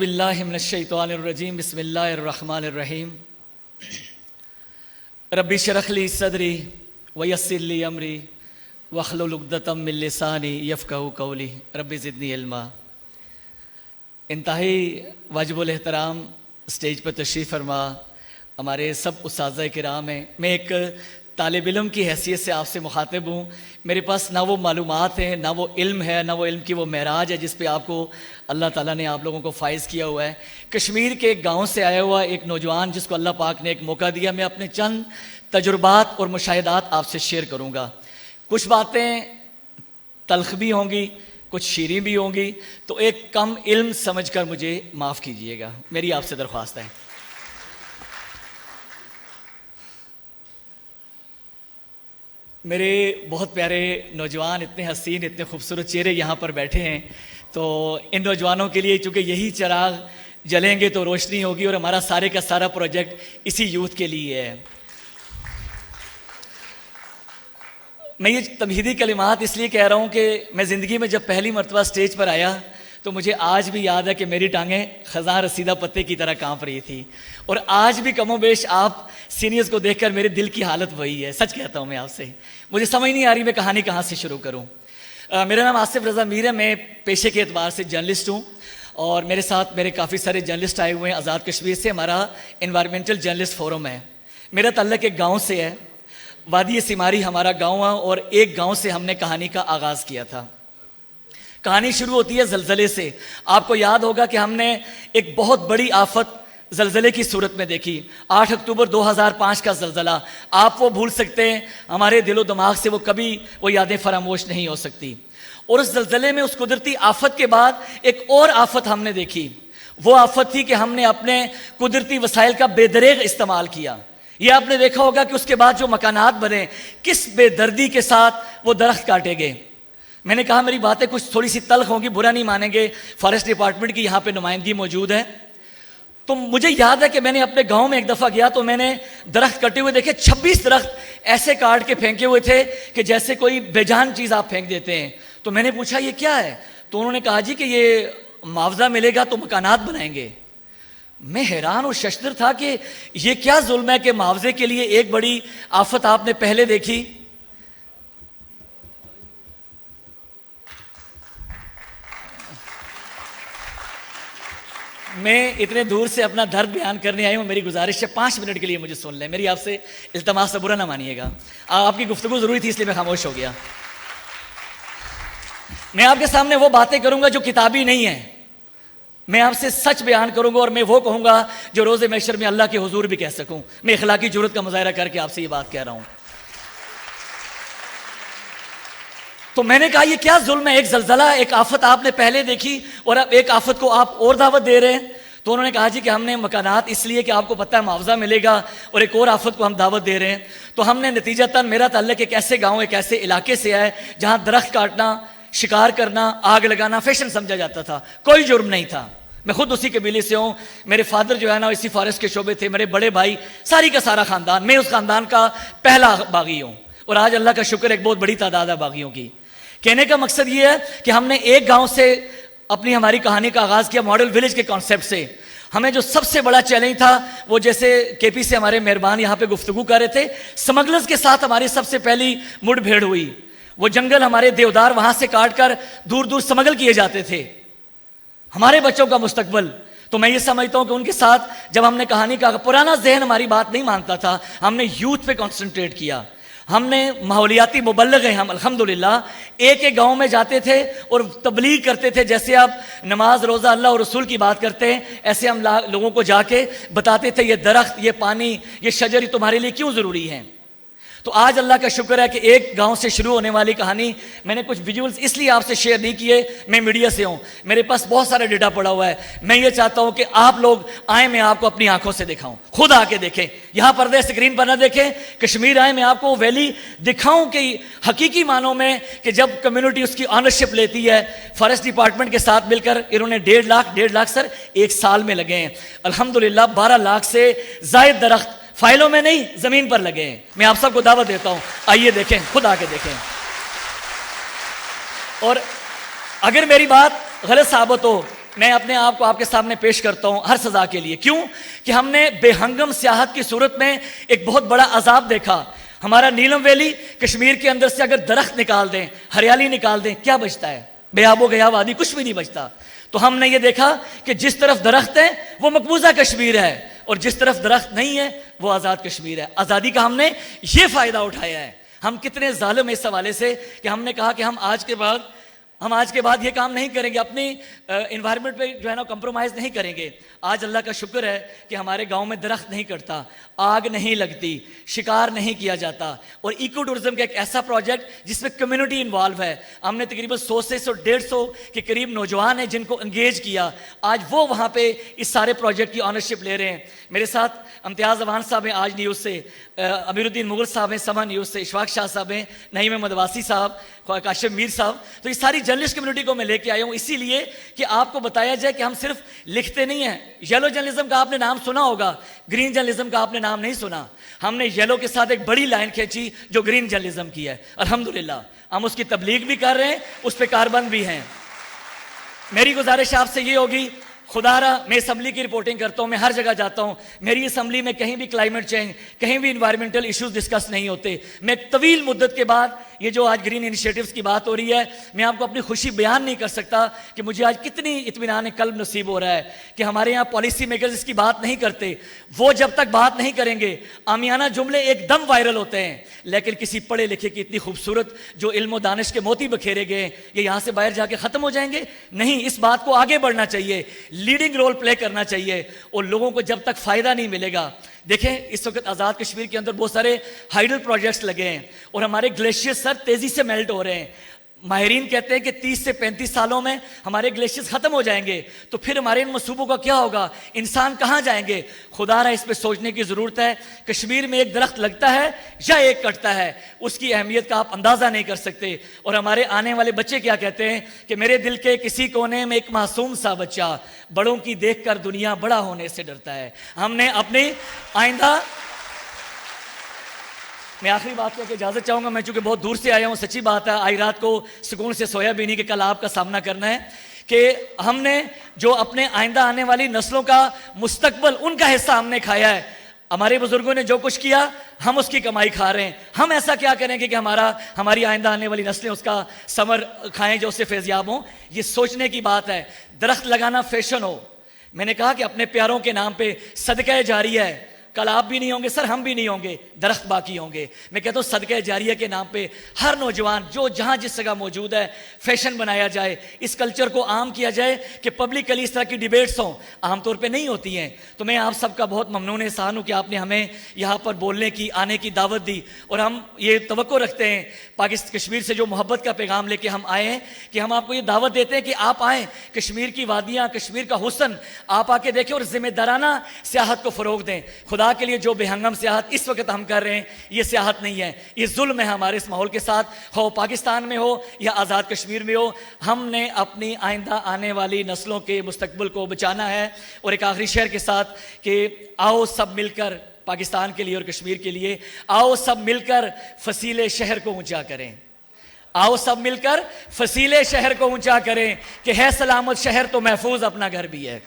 باللہ من الشیطان الرجیم بسم اللہ الرحمن الرحیم ربی اشرح لی صدری ویسر لی امری واحلل عقدۃ من لسانی یفقہوا قولی ربی زدنی علما۔ انتہائی واجب الاحترام اسٹیج پر تشریف فرما ہمارے سب اساتذہ کرام ہیں، میں ایک طالب علم کی حیثیت سے آپ سے مخاطب ہوں۔ میرے پاس نہ وہ معلومات ہیں، نہ وہ علم ہے، نہ وہ علم کی وہ معراج ہے جس پہ آپ کو اللہ تعالیٰ نے آپ لوگوں کو فائز کیا ہوا ہے۔ کشمیر کے ایک گاؤں سے آیا ہوا ایک نوجوان جس کو اللہ پاک نے ایک موقع دیا، میں اپنے چند تجربات اور مشاہدات آپ سے شیئر کروں گا۔ کچھ باتیں تلخ بھی ہوں گی، کچھ شیریں بھی ہوں گی، تو ایک کم علم سمجھ کر مجھے معاف کیجیے گا، میری آپ سے درخواست ہے۔ میرے بہت پیارے نوجوان، اتنے حسین، اتنے خوبصورت چہرے یہاں پر بیٹھے ہیں، تو ان نوجوانوں کے لیے چونکہ یہی چراغ جلیں گے تو روشنی ہوگی، اور ہمارا سارے کا سارا پروجیکٹ اسی یوتھ کے لیے ہے۔ میں یہ تمہیدی کلمات اس لیے کہہ رہا ہوں کہ میں زندگی میں جب پہلی مرتبہ اسٹیج پر آیا تو مجھے آج بھی یاد ہے کہ میری ٹانگیں خزاں رسیدہ پتے کی طرح کانپ رہی تھی، اور آج بھی کم و بیش آپ سینئرز کو دیکھ کر میرے دل کی حالت وہی ہے۔ سچ کہتا ہوں میں آپ سے، مجھے سمجھ نہیں آ رہی میں کہانی کہاں سے شروع کروں۔ میرا نام آصف رضا میر ہے، میں پیشے کے اعتبار سے جرنلسٹ ہوں، اور میرے ساتھ میرے کافی سارے جرنلسٹ آئے ہوئے ہیں آزاد کشمیر سے۔ ہمارا انوائرمنٹل جرنلسٹ فورم ہے۔ میرا تعلق ایک گاؤں سے ہے، وادی سیماری ہمارا گاؤں ہے، اور ایک گاؤں سے ہم نے کہانی کا آغاز کیا تھا۔ کہانی شروع ہوتی ہے زلزلے سے۔ آپ کو یاد ہوگا کہ ہم نے ایک بہت بڑی آفت زلزلے کی صورت میں دیکھی، 8 اکتوبر 2005 کا زلزلہ۔ آپ وہ بھول سکتے ہیں، ہمارے دل و دماغ سے وہ کبھی وہ یادیں فراموش نہیں ہو سکتی۔ اور اس زلزلے میں، اس قدرتی آفت کے بعد ایک اور آفت ہم نے دیکھی۔ وہ آفت تھی کہ ہم نے اپنے قدرتی وسائل کا بے دریغ استعمال کیا۔ یہ آپ نے دیکھا ہوگا کہ اس کے بعد جو مکانات بنے، کس بے دردی کے ساتھ وہ درخت کاٹے گئے۔ میں نے کہا میری باتیں کچھ تھوڑی سی تلخ ہوں گی، برا نہیں مانیں گے، فارسٹ ڈپارٹمنٹ کی یہاں پہ نمائندگی موجود ہے۔ تو مجھے یاد ہے کہ میں نے اپنے گاؤں میں ایک دفعہ گیا تو میں نے درخت کٹے ہوئے دیکھے، 26 درخت ایسے کاٹ کے پھینکے ہوئے تھے کہ جیسے کوئی بے جان چیز آپ پھینک دیتے ہیں۔ تو میں نے پوچھا یہ کیا ہے؟ تو انہوں نے کہا جی کہ یہ معاوضہ ملے گا تو مکانات بنائیں گے۔ میں حیران اور ششدر تھا کہ یہ کیا ظلم ہے کہ معاوضے کے لیے ایک بڑی آفت آپ نے پہلے دیکھی۔ میں اتنے دور سے اپنا درد بیان کرنے آئی ہوں، میری گزارش ہے 5 منٹ کے لیے مجھے سن لیں، میری آپ سے التماس، برا نہ مانیے گا، آپ کی گفتگو ضروری تھی اس لیے میں خاموش ہو گیا۔ میں آپ کے سامنے وہ باتیں کروں گا جو کتابی نہیں ہیں، میں آپ سے سچ بیان کروں گا، اور میں وہ کہوں گا جو روز محشر میں اللہ کے حضور بھی کہہ سکوں۔ میں اخلاقی جرات کا مظاہرہ کر کے آپ سے یہ بات کہہ رہا ہوں۔ تو میں نے کہا یہ کیا ظلم ہے، ایک زلزلہ، ایک آفت آپ نے پہلے دیکھی اور اب ایک آفت کو آپ اور دعوت دے رہے ہیں۔ تو انہوں نے کہا جی کہ ہم نے مکانات اس لیے کہ آپ کو پتہ ہے معاوضہ ملے گا، اور ایک اور آفت کو ہم دعوت دے رہے ہیں۔ تو ہم نے نتیجتاً، میرا تعلق ایک ایسے گاؤں، ایک ایسے علاقے سے ہے جہاں درخت کاٹنا، شکار کرنا، آگ لگانا فیشن سمجھا جاتا تھا، کوئی جرم نہیں تھا۔ میں خود اسی قبیلے سے ہوں، میرے فادر جو ہے نا اسی فارسٹ کے شعبے تھے، میرے بڑے بھائی، ساری کا سارا خاندان، میں اس خاندان کا پہلا باغی ہوں، اور آج اللہ کا شکر ایک بہت بڑی تعداد ہے باغیوں کی۔ کہنے کا مقصد یہ ہے کہ ہم نے ایک گاؤں سے ہماری کہانی کا آغاز کیا، ماڈل ولیج کے کانسیپٹ سے۔ ہمیں جو سب سے بڑا چیلنج تھا وہ، جیسے کے پی سے ہمارے مہربان یہاں پہ گفتگو کر رہے تھے، سمگلرز کے ساتھ ہماری سب سے پہلی مڑ بھیڑ ہوئی۔ وہ جنگل ہمارے دیودار وہاں سے کاٹ کر دور دور سمگل کیے جاتے تھے، ہمارے بچوں کا مستقبل۔ تو میں یہ سمجھتا ہوں کہ ان کے ساتھ جب ہم نے کہانی کا، پرانا ذہن ہماری بات نہیں مانتا تھا، ہم نے یوتھ پہ کنسنٹریٹ کیا، ہم نے ماحولیاتی مبلغ ہیں ہم الحمدللہ، ایک ایک گاؤں میں جاتے تھے اور تبلیغ کرتے تھے۔ جیسے آپ نماز، روزہ، اللہ اور رسول کی بات کرتے ہیں، ایسے ہم لوگوں کو جا کے بتاتے تھے یہ درخت، یہ پانی، یہ شجر تمہارے لیے کیوں ضروری ہیں۔ تو آج اللہ کا شکر ہے کہ ایک گاؤں سے شروع ہونے والی کہانی، میں نے کچھ ویژولز اس لیے آپ سے شیئر نہیں کیے، میں میڈیا سے ہوں، میرے پاس بہت سارا ڈیٹا پڑا ہوا ہے، میں یہ چاہتا ہوں کہ آپ لوگ آئیں، میں آپ کو اپنی آنکھوں سے دکھاؤں، خود آ کے دیکھیں، یہاں پردے اسکرین پر نہ دیکھیں، کشمیر آئیں، میں آپ کو وہ ویلی دکھاؤں کہ حقیقی معنوں میں کہ جب کمیونٹی اس کی آنرشپ لیتی ہے۔ فارسٹ ڈپارٹمنٹ کے ساتھ مل کر انہوں نے 1.5 لاکھ سر ایک سال میں لگے ہیں، الحمدللہ 12 لاکھ سے زائد درخت فائلوں میں نہیں زمین پر لگے ہیں۔ میں آپ سب کو دعوت دیتا ہوں، آئیے دیکھیں، خود آ کے دیکھیں۔ اور اگر میری بات غلط ثابت ہو میں اپنے آپ کو آپ کے سامنے پیش کرتا ہوں ہر سزا کے لیے. کیوں کہ ہم نے بے ہنگم سیاحت کی صورت میں ایک بہت بڑا عذاب دیکھا. ہمارا نیلم ویلی کشمیر کے اندر سے اگر درخت نکال دیں, ہریالی نکال دیں, کیا بچتا ہے؟ بے آب و گیا وادی, کچھ بھی نہیں بچتا. تو ہم نے یہ دیکھا کہ جس طرف درخت ہے وہ مقبوضہ کشمیر ہے, اور جس طرف درخت نہیں ہے وہ آزاد کشمیر ہے. آزادی کا ہم نے یہ فائدہ اٹھایا ہے. ہم کتنے ظالم اس حوالے سے کہ ہم نے کہا کہ ہم آج کے بعد یہ کام نہیں کریں گے, اپنی انوائرمنٹ پہ جو ہے نا کمپرومائز نہیں کریں گے. آج اللہ کا شکر ہے کہ ہمارے گاؤں میں درخت نہیں کٹتا, آگ نہیں لگتی, شکار نہیں کیا جاتا, اور ایکو ٹورزم کا ایک ایسا پروجیکٹ جس میں کمیونٹی انوالو ہے. ہم نے تقریباً 100 سے 150 کے قریب نوجوان ہیں جن کو انگیج کیا. آج وہ وہاں پہ اس سارے پروجیکٹ کی آنرشپ لے رہے ہیں. میرے ساتھ امتیاز اوان صاحب ہیں آج نیوز سے, امیر الدین مغل صاحب ہیں سما نیوز سے, اشفاق شاہ صاحب ہیں, نعیم مدواسی صاحب, کاشف میر صاحب. تو یہ ساری جرنلسٹ کمیونٹی کو میں لے کے آیا ہوں اسی لیے کہ آپ کو بتایا جائے کہ ہم صرف لکھتے نہیں ہیں. یلو جرنلزم کا آپ نے نام سنا ہوگا, گرین جرنلزم کا آپ نے نام نہیں سنا. ہم نے یلو کے ساتھ ایک بڑی لائن کھینچی جو گرین جرنلزم کی ہے. الحمدللہ ہم اس کی تبلیغ بھی کر رہے ہیں, اس پہ کاربند بھی ہیں. میری گزارش آپ سے یہ ہوگی, خدا را میں اسمبلی کی رپورٹنگ کرتا ہوں, میں ہر جگہ جاتا ہوں, میری اسمبلی میں کہیں بھی کلائمیٹ چینج, کہیں بھی انوائرمنٹل ایشوز ڈسکس نہیں ہوتے. میں ایک طویل مدت کے بعد یہ جو آج گرین انیشیٹوز کی بات ہو رہی ہے, میں آپ کو اپنی خوشی بیان نہیں کر سکتا کہ مجھے آج کتنی اطمینان قلب نصیب ہو رہا ہے کہ ہمارے یہاں پالیسی میکرز اس کی بات نہیں کرتے. وہ جب تک بات نہیں کریں گے عامیانہ جملے ایک دم وائرل ہوتے ہیں, لیکن کسی پڑھے لکھے کی اتنی خوبصورت جو علم و دانش کے موتی بکھیرے گئے یہ یہاں سے باہر جا کے ختم ہو جائیں گے؟ نہیں, اس بات کو آگے بڑھنا چاہیے, لیڈنگ رول پلے کرنا چاہیے, اور لوگوں کو جب تک فائدہ نہیں ملے گا. دیکھیں اس وقت آزاد کشمیر کے اندر بہت سارے ہائیڈل پروجیکٹس لگے ہیں اور ہمارے گلیشیئر سر تیزی سے میلٹ ہو رہے ہیں. ماہرین کہتے ہیں کہ 30 سے 35 سالوں میں ہمارے گلیشیئرز ختم ہو جائیں گے. تو پھر ہمارے ان منصوبوں کا کیا ہوگا؟ انسان کہاں جائیں گے؟ خدا را اس پہ سوچنے کی ضرورت ہے. کشمیر میں ایک درخت لگتا ہے یا ایک کٹتا ہے, اس کی اہمیت کا آپ اندازہ نہیں کر سکتے. اور ہمارے آنے والے بچے کیا کہتے ہیں کہ میرے دل کے کسی کونے میں ایک معصوم سا بچہ بڑوں کی دیکھ کر دنیا بڑا ہونے سے ڈرتا ہے. ہم نے اپنی آئندہ, میں آخری بات کر کے اجازت چاہوں گا, میں چونکہ بہت دور سے آیا ہوں, سچی بات ہے آئی رات کو سکون سے سویا بھی نہیں کہ کل آپ کا سامنا کرنا ہے, کہ ہم نے جو اپنے آئندہ آنے والی نسلوں کا مستقبل, ان کا حصہ ہم نے کھایا ہے. ہمارے بزرگوں نے جو کچھ کیا ہم اس کی کمائی کھا رہے ہیں. ہم ایسا کیا کریں گے کہ ہماری آئندہ آنے والی نسلیں اس کا ثمر کھائیں جو اس سے فیضیاب ہوں؟ یہ سوچنے کی بات ہے. درخت لگانا فیشن ہو, میں نے کہا کہ اپنے پیاروں کے نام پہ صدقہ جاریہ ہے. کل آپ بھی نہیں ہوں گے سر, ہم بھی نہیں ہوں گے, درخت باقی ہوں گے. میں کہتا ہوں صدقہ جاریہ کے نام پہ ہر نوجوان جو جہاں جس جگہ موجود ہے فیشن بنایا جائے, اس کلچر کو عام کیا جائے کہ پبلکلی اس طرح کی ڈیبیٹس ہوں, عام طور پہ نہیں ہوتی ہیں. تو میں آپ سب کا بہت ممنون احسان ہوں کہ آپ نے ہمیں یہاں پر بولنے کی, آنے کی دعوت دی, اور ہم یہ توقع رکھتے ہیں کشمیر سے جو محبت کا پیغام لے کے ہم آئے ہیں کہ ہم آپ کو یہ دعوت دیتے ہیں کہ آپ آئیں, کشمیر کی وادیاں, کشمیر کا حسن آپ آ کے دیکھیں اور ذمہ دارانہ سیاحت کو فروغ دیں. خدا کے لیے جو بے ہنگم سیاحت اس وقت ہم کر رہے ہیں یہ سیاحت نہیں ہے, یہ ظلم ہے ہمارے اس ماحول کے ساتھ, ہو پاکستان میں ہو یا آزاد کشمیر میں ہو. ہم نے اپنی آئندہ آنے والی نسلوں کے مستقبل کو بچانا ہے. اور ایک آخری شعر کے ساتھ کہ آؤ سب مل کر پاکستان کے لیے اور کشمیر کے لیے, آؤ سب مل کر فصیل شہر کو اونچا کریں, آؤ سب مل کر فصیل شہر کو اونچا کریں, کہ ہے سلامت شہر تو محفوظ اپنا گھر بھی ہے.